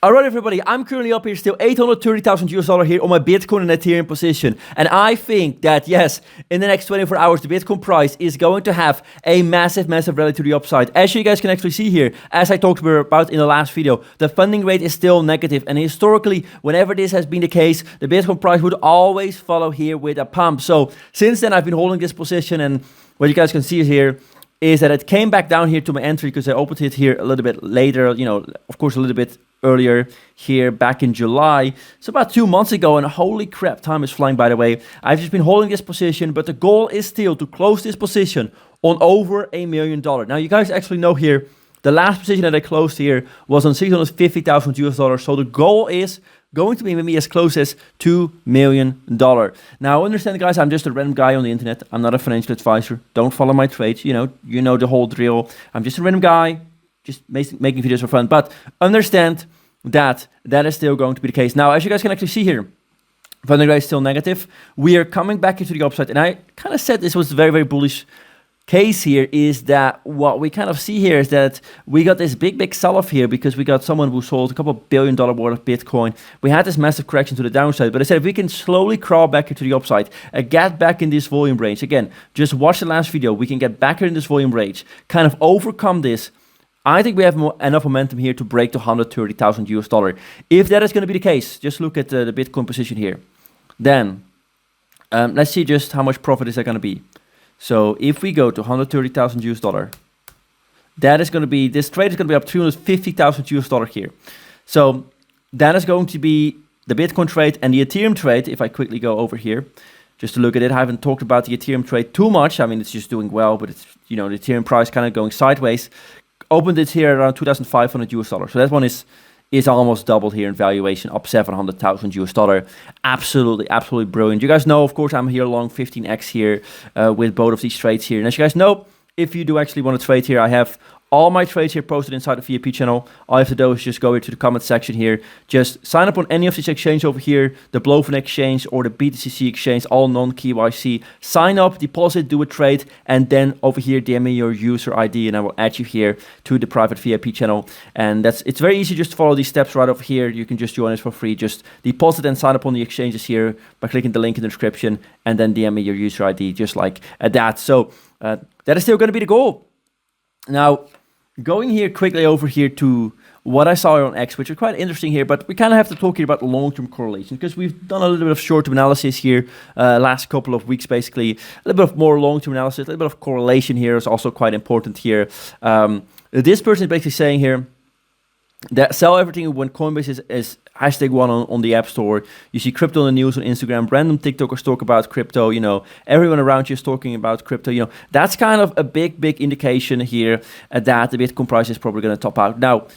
Alright everybody, I'm currently up here still $830,000 here on my Bitcoin and Ethereum position. And I think that yes, in the next 24 hours, the Bitcoin price is going to have a massive rally to the upside. As you guys can actually see here, as I talked about in the last video, the funding rate is still negative. And historically, whenever this has been the case, the Bitcoin price would always follow here with a pump. So since then, I've been holding this position, and what you guys can see here is that it came back down here to my entry because I opened it here a little bit later, you know, of course a little bit earlier here back in July, so about 2 months ago, and holy crap, time is flying by the way. I've just been holding this position, but the goal is still to close this position on over $1 million. Now you guys actually know here, the last position that I closed here was on $650,000, so the goal is going to be maybe as close as $2 million. Now understand guys, I'm just a random guy on the internet. I'm not a financial advisor. Don't follow my trades, you know the whole drill. I'm just a random guy, just making videos for fun, but understand that that is still going to be the case. Now, as you guys can actually see here, funding rate is still negative. We are coming back into the upside, and I kind of said this was a very bullish case here, is that what we kind of see here is that we got this big sell-off here because we got someone who sold a couple $1 billion worth of Bitcoin. We had this massive correction to the downside, but I said if we can slowly crawl back into the upside and get back in this volume range, again, just watch the last video, we can get back in this volume range, kind of overcome this. I think we have enough momentum here to break to $130,000. If that is going to be the case, just look at the Bitcoin position here. Then, let's see just how much profit is that going to be. So if we go to $130,000, that is going to be, this trade is going to be up $350,000 here. So that is going to be the Bitcoin trade, and the Ethereum trade, if I quickly go over here, just to look at it. I haven't talked about the Ethereum trade too much. I mean, it's just doing well, but it's, you know, the Ethereum price kind of going sideways. Opened it here around $2,500. So that one is almost doubled here in valuation, up $700,000. Absolutely brilliant. You guys know, of course, I'm here long 15x here with both of these trades here. And as you guys know, if you do actually want to trade here, I have all my trades here posted inside the VIP channel. All you have to do is just go here to the comment section here. Just sign up on any of these exchanges over here, the Blofin exchange or the BTCC exchange, all non-KYC. Sign up, deposit, do a trade, and then over here, DM me your user ID, and I will add you here to the private VIP channel. And it's very easy just to follow these steps right over here. You can just join us for free. Just deposit and sign up on the exchanges here by clicking the link in the description, and then DM me your user ID just like that. So that is still going to be the goal. Now, going here quickly over here to what I saw on X, which is quite interesting here, but we kind of have to talk here about long-term correlation because we've done a little bit of short-term analysis here last couple of weeks, basically. A little bit of more long-term analysis, a little bit of correlation here is also quite important here. This person is basically saying here that sell everything when Coinbase is #1 on the App Store. You see crypto in the news on Instagram, random TikTokers talk about crypto, you know, everyone around you is talking about crypto, you know. That's kind of a big indication here that the Bitcoin price is probably going to top out. Now,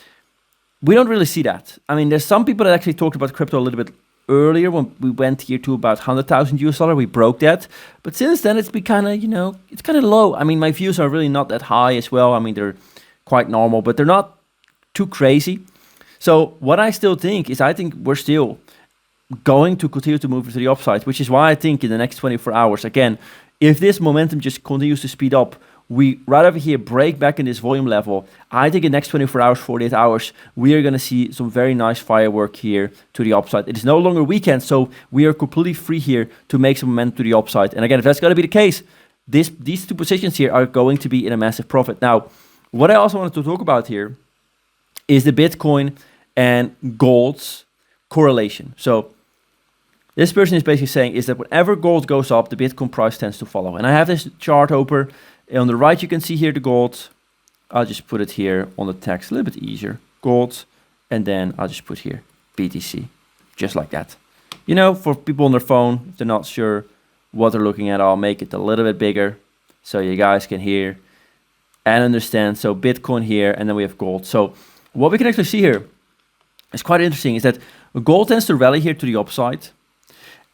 we don't really see that. I mean, there's some people that actually talked about crypto a little bit earlier when we went here to about $100,000. We broke that. But since then, it's been kind of, you know, it's kind of low. I mean, my views are really not that high as well. I mean, they're quite normal, but they're not too crazy. So what I still think is I think we're still going to continue to move to the upside, which is why I think in the next 24 hours, again, if this momentum just continues to speed up, we right over here break back in this volume level. I think in the next 24 hours, 48 hours, we are going to see some very nice firework here to the upside. It is no longer weekend, so we are completely free here to make some momentum to the upside. And again, if that's going to be the case, these two positions here are going to be in a massive profit. Now, what I also wanted to talk about here is the Bitcoin and gold's correlation. So this person is basically saying is that whenever gold goes up, the Bitcoin price tends to follow. And I have this chart open. On the right, you can see here the gold. I'll just put it here on the text, a little bit easier. Gold, and then I'll just put here BTC, just like that. You know, for people on their phone, if they're not sure what they're looking at, I'll make it a little bit bigger so you guys can hear and understand. So Bitcoin here, and then we have gold. So what we can actually see here is quite interesting is that gold tends to rally here to the upside.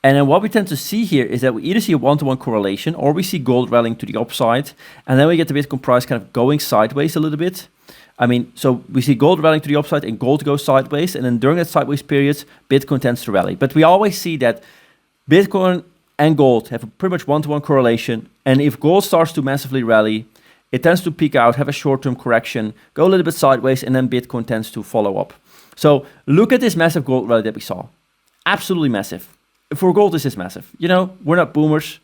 And then what we tend to see here is that we either see a one-to-one correlation or we see gold rallying to the upside. And then we get the Bitcoin price kind of going sideways a little bit. I mean, so we see gold rallying to the upside and gold goes sideways. And then during that sideways period, Bitcoin tends to rally. But we always see that Bitcoin and gold have a pretty much one-to-one correlation. And if gold starts to massively rally, it tends to peak out, have a short-term correction, go a little bit sideways, and then Bitcoin tends to follow up. So look at this massive gold rally that we saw. Absolutely massive. For gold, this is massive. You know, we're not boomers.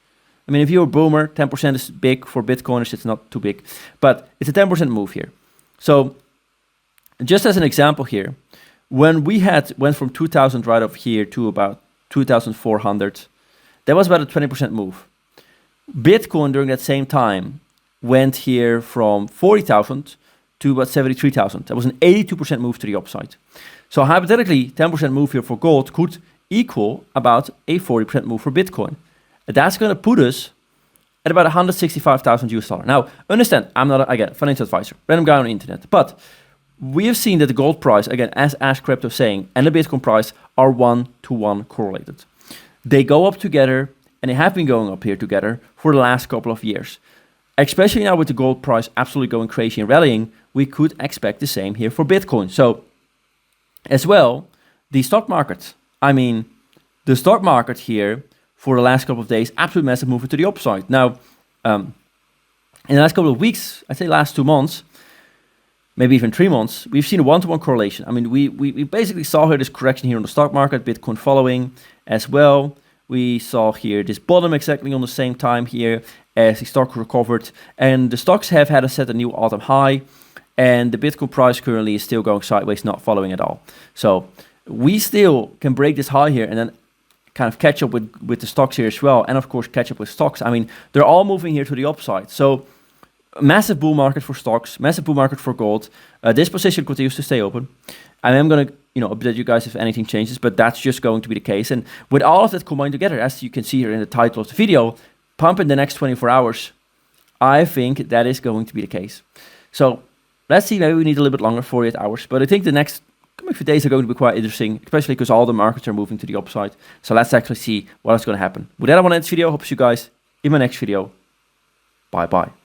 I mean, if you're a boomer, 10% is big. For Bitcoiners, it's not too big. But it's a 10% move here. So just as an example here, when we went from 2,000 right up here to about 2,400, that was about a 20% move. Bitcoin during that same time went here from 40,000 to about 73,000. That was an 82% move to the upside. So hypothetically, 10% move here for gold could equal about a 40% move for Bitcoin. That's going to put us at about 165,000 US dollar. Now, understand, I'm not, again, financial advisor, random guy on the internet, but we have seen that the gold price, again, as Ash Crypto saying, and the Bitcoin price are 1-to-1 correlated. They go up together, and they have been going up here together for the last couple of years. Especially now with the gold price absolutely going crazy and rallying, we could expect the same here for Bitcoin. So, as well, the stock market. I mean, the stock market here for the last couple of days, absolute massive movement to the upside. Now, in the last couple of weeks, I'd say last 2 months, maybe even 3 months, we've seen a 1-to-1 correlation. I mean, we basically saw here this correction here on the stock market, Bitcoin following as well. We saw here this bottom exactly on the same time here as the stock recovered. And the stocks have had set a new all-time high. And the Bitcoin price currently is still going sideways, not following at all. So we still can break this high here and then kind of catch up with the stocks here as well. And of course, catch up with stocks. I mean, they're all moving here to the upside. So massive bull market for stocks, massive bull market for gold. This position continues to stay open. I am going to, update you guys if anything changes, but that's just going to be the case. And with all of that combined together, as you can see here in the title of the video, pump in the next 24 hours, I think that is going to be the case. So let's see, maybe we need a little bit longer, 48 hours, but I think the next coming few days are going to be quite interesting, especially because all the markets are moving to the upside. So let's actually see what is going to happen. With that, I want to end this video. Hope to see you guys in my next video. Bye-bye.